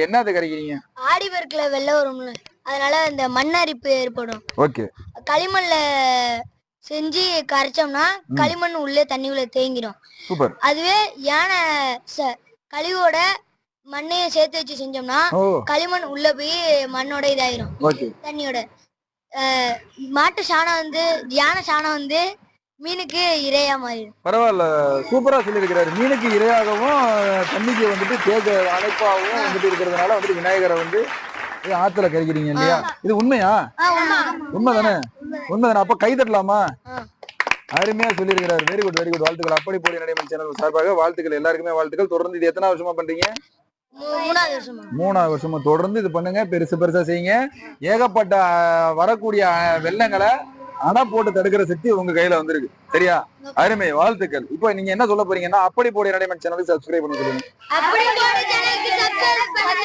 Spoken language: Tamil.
என்னது கரைக்கிறீங்க? ஆடி பெருக்குல வெள்ளம் வரும்ல, அதனால இந்த மண் அரிப்பு ஏற்படும். ஓகே. களிமண்ல செஞ்சு கரைச்சோம்னா களிமண் உள்ளே தண்ணிக்குள்ள தேங்கிடும். சூப்பர். அதுவே யானை கழிவோட மண்ணையும் சேர்த்து வச்சு செஞ்சோம்னா களிமண் உள்ள போய் மண்ணோட இதாயிரும் தண்ணியோட. மாட்டு சாணம் வந்து யானை சாணம் வந்து மீனுக்கு இரையா மாறிடும். பரவாயில்ல, சூப்பரா சொல்லியிருக்கிறாரு. மீனுக்கு இரையாகவும் தண்ணிக்கு வந்துட்டு தேக்க அணைப்பாகவும் வந்துட்டு இருக்கிறதுனால வந்துட்டு விநாயகரை வந்து ஆத்துல கரைக்கிறீங்க இல்லையா? இது உண்மையா? உண்மைதானே? உண்மைதானே? அப்ப கை தட்டலாமா? அருமையா சொல்லியிருக்கிறாரு. Very good, very good. வாழ்த்துக்கள். அப்படி போடி நடைமுறை சேனல் சார்பாக வாழ்த்துக்கள். எல்லாருக்குமே வாழ்த்துக்கள். தொடர்ந்து இது எத்தனை வருஷமா பண்றீங்க? 3வது வருஷமா தொடர்ந்து இது பண்ணுங்க. பெருசு பெருசா செய்யுங்க. ஏகப்பட்ட வரக்கூடிய வெள்ளங்களை அணை போட்டு தடுக்கிற சக்தி உங்க கையில வந்திருக்கு. சரியா? அருமை, வாழ்த்துக்கள். இப்போ நீங்க என்ன சொல்ல போறீங்கன்னா அப்படி போடி நடைமுறை சேனலுக்கு சப்ஸ்கிரைப் பண்ணி சொல்லுங்க.